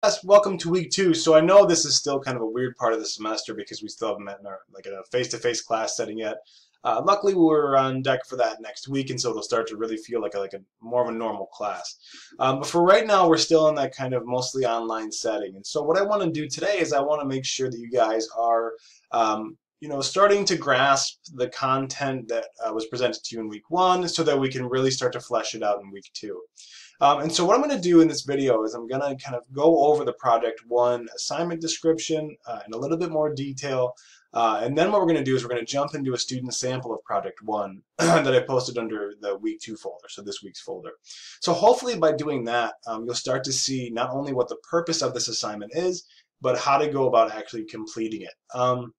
Yes, welcome to week 2. So I know this is still kind of a weird part of the semester because we still haven't met in our in a face-to-face class setting yet. Luckily, we're on deck for that next week, and so it'll start to really feel like a more of a normal class. But for right now, we're still in that kind of mostly online setting. And so what I want to do today is I want to make sure that you guys are, starting to grasp the content that was presented to you in week 1, so that we can really start to flesh it out in week 2. And so what I'm going to do in this video is I'm going to kind of go over the Project 1 assignment description in a little bit more detail. And then what we're going to do is we're going to jump into a student sample of Project 1 that I posted under the week 2 folder, so this week's folder. So hopefully by doing that, you'll start to see not only what the purpose of this assignment is, but how to go about actually completing it.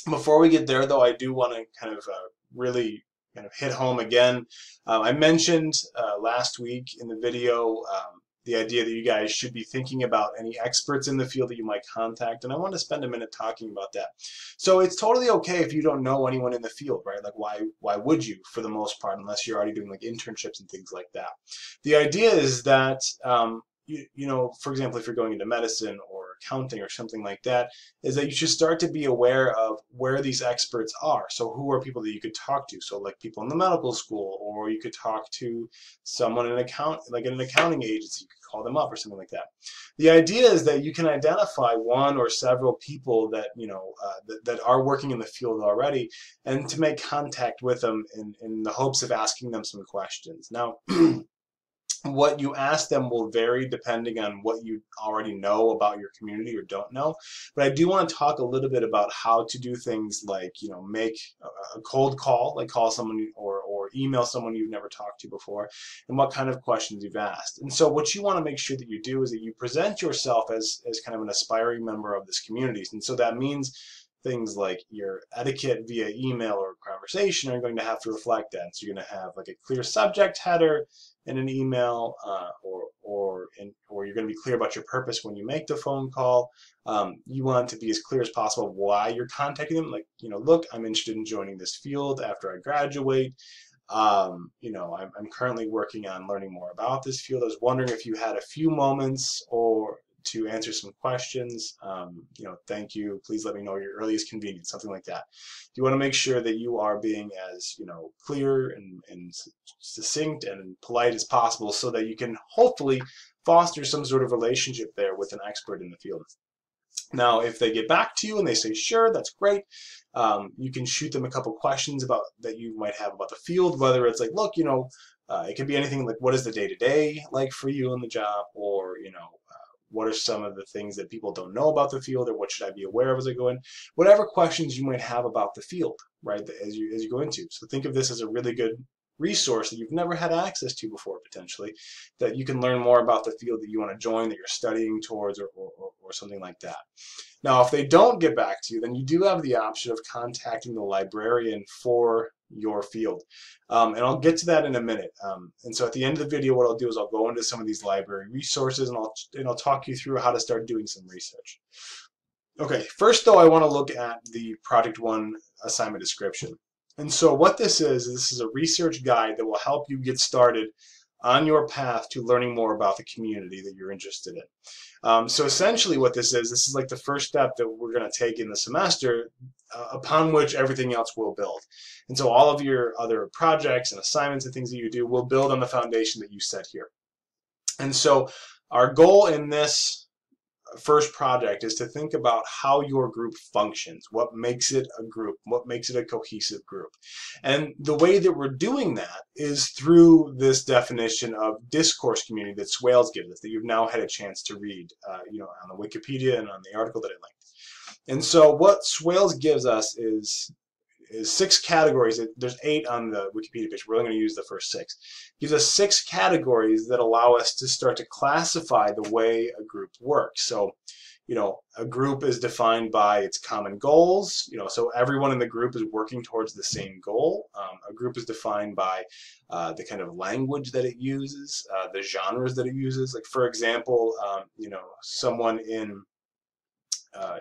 Before we get there, though, I do want to kind of really kind of hit home again. I mentioned last week in the video the idea that you guys should be thinking about any experts in the field that you might contact, and I want to spend a minute talking about that. So it's totally okay if you don't know anyone in the field, right? Like why would you, for the most part, unless you're already doing like internships and things like that. The idea is that for example, if you're going into medicine or accounting or something like that, is that you should start to be aware of where these experts are. So who are people that you could talk to? So like people in the medical school, or you could talk to someone in an accounting agency. You could call them up or something like that. The idea is that you can identify one or several people that that are working in the field already, and to make contact with them in the hopes of asking them some questions. Now, what you ask them will vary depending on what you already know about your community or don't know. But I do want to talk a little bit about how to do things like, make a cold call, like call someone or email someone you've never talked to before, and what kind of questions you've asked. And so what you want to make sure that you do is that you present yourself as kind of an aspiring member of this community. And so that means things like your etiquette via email or conversation are going to have to reflect that. So you're going to have like a clear subject header in an email, or you're going to be clear about your purpose when you make the phone call. You want to be as clear as possible why you're contacting them. Like, look, I'm interested in joining this field after I graduate. I'm currently working on learning more about this field. I was wondering if you had a few moments or to answer some questions. Thank you. Please let me know your earliest convenience, something like that. You want to make sure that you are being as clear and succinct and polite as possible, so that you can hopefully foster some sort of relationship there with an expert in the field. Now, if they get back to you and they say sure, that's great. You can shoot them a couple questions that you might have about the field, whether it's like, look, it could be anything like, what is the day-to-day like for you in the job, or what are some of the things that people don't know about the field, or what should I be aware of as I go in? Whatever questions you might have about the field, right, as you go into. So think of this as a really good resource that you've never had access to before, potentially, that you can learn more about the field that you want to join, that you're studying towards, or something like that. Now, if they don't get back to you, then you do have the option of contacting the librarian for your field. And I'll get to that in a minute. And so at the end of the video, what I'll do is I'll go into some of these library resources, and I'll talk you through how to start doing some research. Okay, first though, I want to look at the Project 1 assignment description. And so what this is a research guide that will help you get started on your path to learning more about the community that you're interested in. So essentially what this is like the first step that we're going to take in the semester, upon which everything else will build. And so all of your other projects and assignments and things that you do will build on the foundation that you set here. And so our goal in this first project is to think about how your group functions, what makes it a group, what makes it a cohesive group. And the way that we're doing that is through this definition of discourse community that Swales gives us, that you've now had a chance to read on the Wikipedia and on the article that I linked. And so what Swales gives us is 6 categories. There's 8 on the Wikipedia page. We're only going to use the first 6. It gives us 6 categories that allow us to start to classify the way a group works. So, a group is defined by its common goals. So everyone in the group is working towards the same goal. A group is defined by the kind of language that it uses, the genres that it uses. Like, for example, someone in a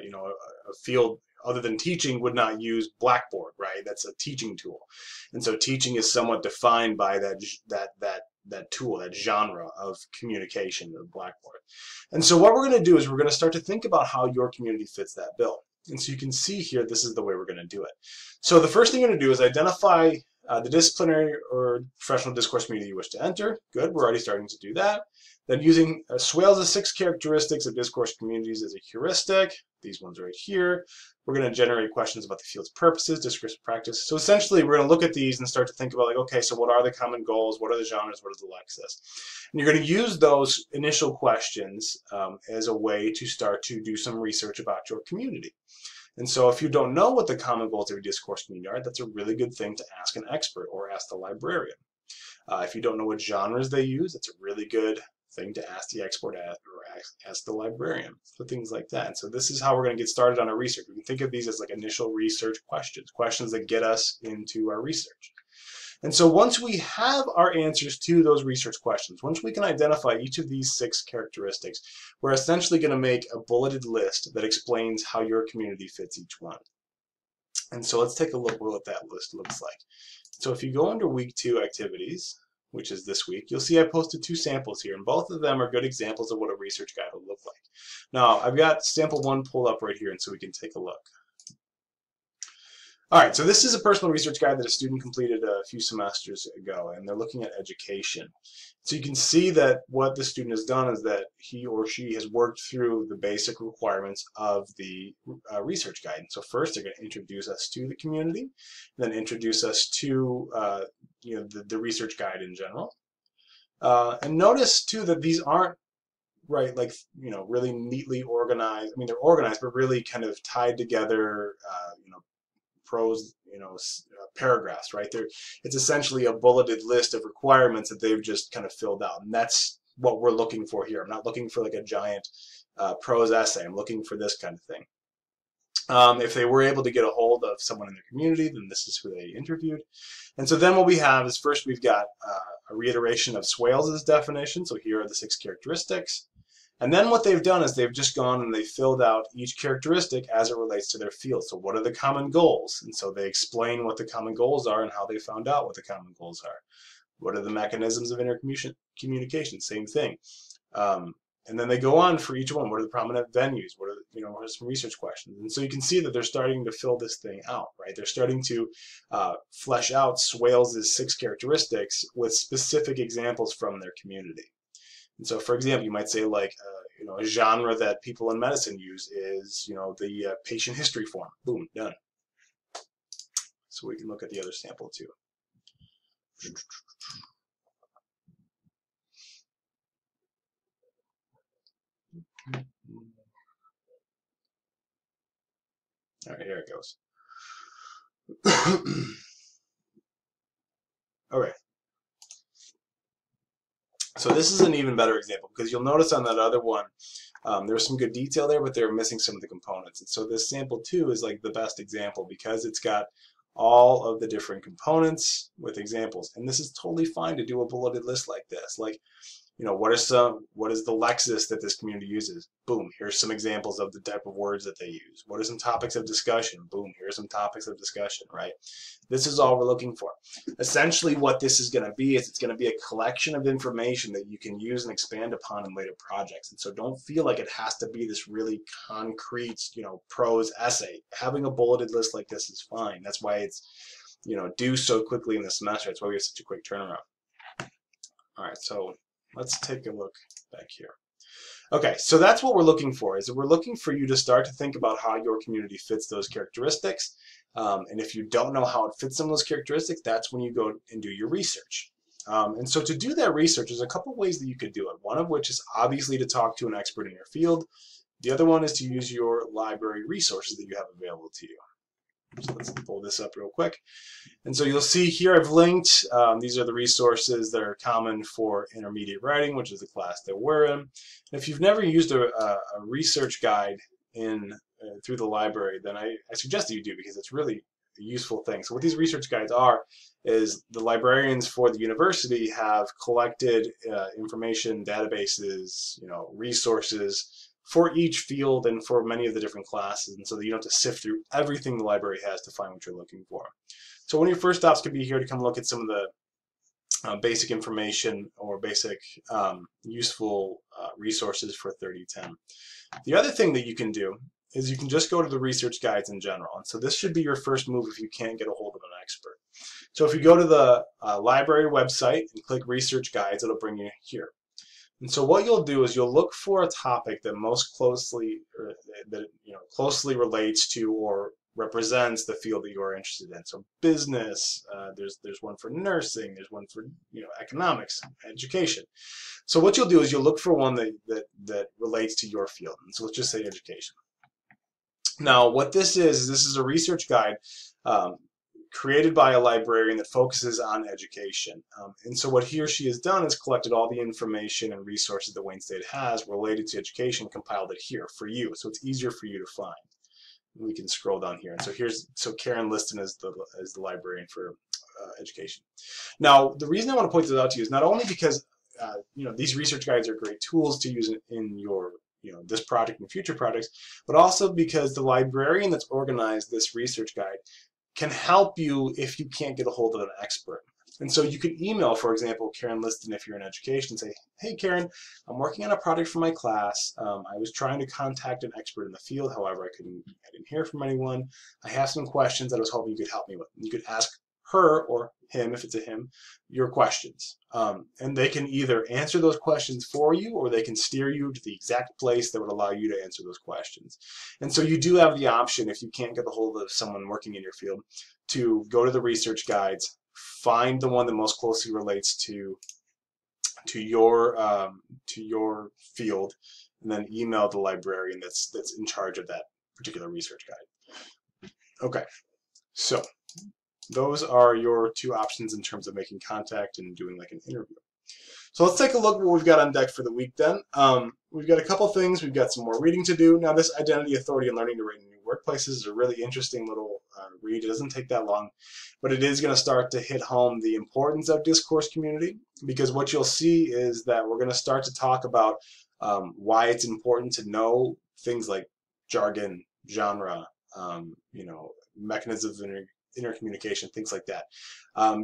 field other than teaching would not use Blackboard, right? That's a teaching tool. And so teaching is somewhat defined by that that tool, that genre of communication of Blackboard. And so what we're going to do is we're going to start to think about how your community fits that bill. And so you can see here, this is the way we're going to do it. So the first thing you're going to do is identify the disciplinary or professional discourse community you wish to enter. Good, we're already starting to do that. Then using Swales' 6 characteristics of discourse communities as a heuristic, these ones right here, we're going to generate questions about the field's purposes, discourse practice. So essentially, we're going to look at these and start to think about, like, okay, so what are the common goals? What are the genres? What is the lexis? And you're going to use those initial questions as a way to start to do some research about your community. And so if you don't know what the common goals of your discourse community are, that's a really good thing to ask an expert or ask the librarian. If you don't know what genres they use, it's a really good thing to ask the expert or ask the librarian. So things like that. And so this is how we're going to get started on our research. We can think of these as like initial research questions, questions that get us into our research. And so once we have our answers to those research questions, once we can identify each of these 6 characteristics, we're essentially going to make a bulleted list that explains how your community fits each one. And so let's take a look at what that list looks like. So if you go under week 2 activities, which is this week, you'll see I posted 2 samples here, and both of them are good examples of what a research guide will look like. Now, I've got sample 1 pulled up right here, and so we can take a look. All right, so this is a personal research guide that a student completed a few semesters ago, and they're looking at education. So you can see that what the student has done is that he or she has worked through the basic requirements of the research guide. And so first, they're going to introduce us to the community, then introduce us to the research guide in general. And notice too that these aren't really neatly organized. I mean, they're organized, but really kind of tied together. Prose, paragraphs, right? It's essentially a bulleted list of requirements that they've just kind of filled out, and that's what we're looking for here. I'm not looking for like a giant prose essay. I'm looking for this kind of thing. If they were able to get a hold of someone in their community, then this is who they interviewed. And so then what we have is first we've got a reiteration of Swales' definition. So here are the 6 characteristics. And then what they've done is they've just gone and they filled out each characteristic as it relates to their field. So what are the common goals? And so they explain what the common goals are and how they found out what the common goals are. What are the mechanisms of intercommunication? Same thing. And then they go on for each one. What are the prominent venues? What are some research questions? And so you can see that they're starting to fill this thing out, right? They're starting to flesh out Swales' 6 characteristics with specific examples from their community. And so, for example, you might say like, a genre that people in medicine use is, the patient history form. Boom, done. So we can look at the other sample too. All right, here it goes. Okay. So this is an even better example because you'll notice on that other one, there was some good detail there, but they were missing some of the components. And so this sample 2 is like the best example because it's got all of the different components with examples. And this is totally fine to do a bulleted list like this. Like, what is the lexis that this community uses? Boom, here's some examples of the type of words that they use. What are some topics of discussion? Boom, here's some topics of discussion, right? This is all we're looking for. Essentially what this is going to be is it's going to be a collection of information that you can use and expand upon in later projects. And so don't feel like it has to be this really concrete, prose essay. Having a bulleted list like this is fine. That's why it's, due so quickly in the semester. That's why we have such a quick turnaround. All right, so let's take a look back here. Okay, so that's what we're looking for, is that we're looking for you to start to think about how your community fits those characteristics. And if you don't know how it fits some of those characteristics, that's when you go and do your research. And so to do that research, there's a couple ways that you could do it. One of which is obviously to talk to an expert in your field. The other one is to use your library resources that you have available to you. So let's pull this up real quick. And so you'll see here I've linked, these are the resources that are common for intermediate writing, which is the class that we're in. And if you've never used a research guide through the library, then I suggest that you do because it's really a useful thing. So what these research guides are is the librarians for the university have collected information, databases, resources for each field and for many of the different classes, and so that you don't have to sift through everything the library has to find what you're looking for. So one of your first stops could be here to come look at some of the basic information or basic useful resources for 3010. The other thing that you can do is you can just go to the research guides in general. And so this should be your first move if you can't get a hold of an expert. So if you go to the library website and click research guides, it'll bring you here. And so what you'll do is you'll look for a topic that most closely, or that closely relates to or represents the field that you are interested in. So business, there's one for nursing, there's one for economics, education. So what you'll do is you'll look for one that relates to your field. And so let's just say education. Now what this is a research guide created by a librarian that focuses on education. And so what he or she has done is collected all the information and resources that Wayne State has related to education, compiled it here for you, so it's easier for you to find. We can scroll down here, and so Karen Liston is the librarian for education. Now the reason I want to point this out to you is not only because these research guides are great tools to use in your this project and future projects, but also because the librarian that's organized this research guide can help you if you can't get a hold of an expert. And so you could email, for example, Karen Liston if you're in education and say, hey Karen, I'm working on a project for my class. I was trying to contact an expert in the field, however I didn't hear from anyone. I have some questions that I was hoping you could help me with. You could ask her or him, if it's a him, your questions. And they can either answer those questions for you or they can steer you to the exact place that would allow you to answer those questions. And so you do have the option, if you can't get a hold of someone working in your field, to go to the research guides, find the one that most closely relates to your field, and then email the librarian that's in charge of that particular research guide. Okay, so those are your two options in terms of making contact and doing like an interview. So let's take a look at what we've got on deck for the week then. We've got a couple things. We've got some more reading to do. Now this Identity, Authority, and Learning to Write in New Workplaces is a really interesting little read. It doesn't take that long, but it is going to start to hit home the importance of discourse community, because what you'll see is that we're going to start to talk about why it's important to know things like jargon, genre, mechanisms of intercommunication, things like that.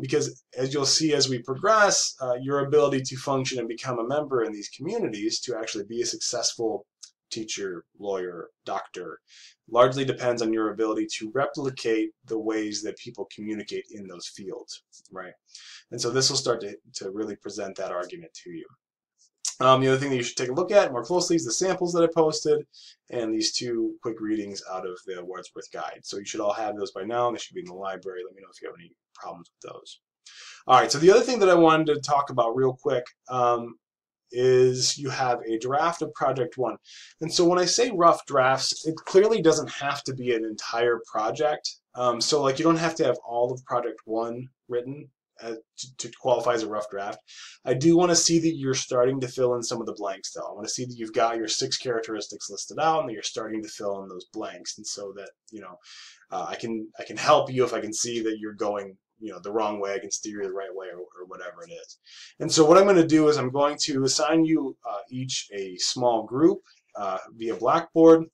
Because as you'll see as we progress, your ability to function and become a member in these communities to actually be a successful teacher, lawyer, doctor, largely depends on your ability to replicate the ways that people communicate in those fields, right? And so this will start to really present that argument to you. The other thing that you should take a look at more closely is the samples that I posted and these two quick readings out of the Wordsworth Guide. So you should all have those by now. They should be in the library. Let me know if you have any problems with those. All right, so the other thing that I wanted to talk about real quick is you have a draft of Project 1. And so when I say rough drafts, it clearly doesn't have to be an entire project. So like you don't have to have all of Project 1 written to qualify as a rough draft. I do want to see that you're starting to fill in some of the blanks though. I want to see that you've got your 6 characteristics listed out and that you're starting to fill in those blanks, and so that I can help you if I can see that you're going the wrong way. I can steer you the right way, or whatever it is. And so what I'm going to do is I'm going to assign you each a small group via Blackboard.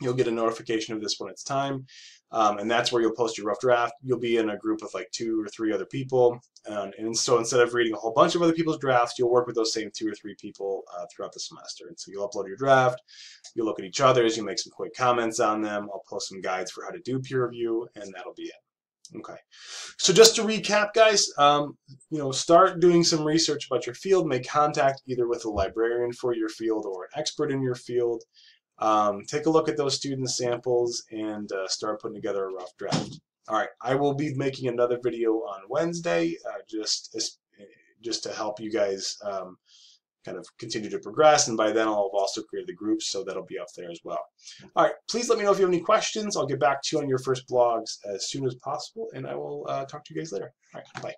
You'll get a notification of this when it's time. And that's where you'll post your rough draft. You'll be in a group of like 2 or 3 other people. And so instead of reading a whole bunch of other people's drafts, you'll work with those same 2 or 3 people throughout the semester. And so you'll upload your draft, you'll look at each other's, you'll make some quick comments on them. I'll post some guides for how to do peer review, and that'll be it. Okay. So just to recap, guys, start doing some research about your field. Make contact either with a librarian for your field or an expert in your field. Take a look at those student samples and start putting together a rough draft. All right, I will be making another video on Wednesday just to help you guys kind of continue to progress, and by then I'll have also created the groups, so that'll be up there as well. All right, please let me know if you have any questions. I'll get back to you on your first blogs as soon as possible, and I will talk to you guys later. All right, bye.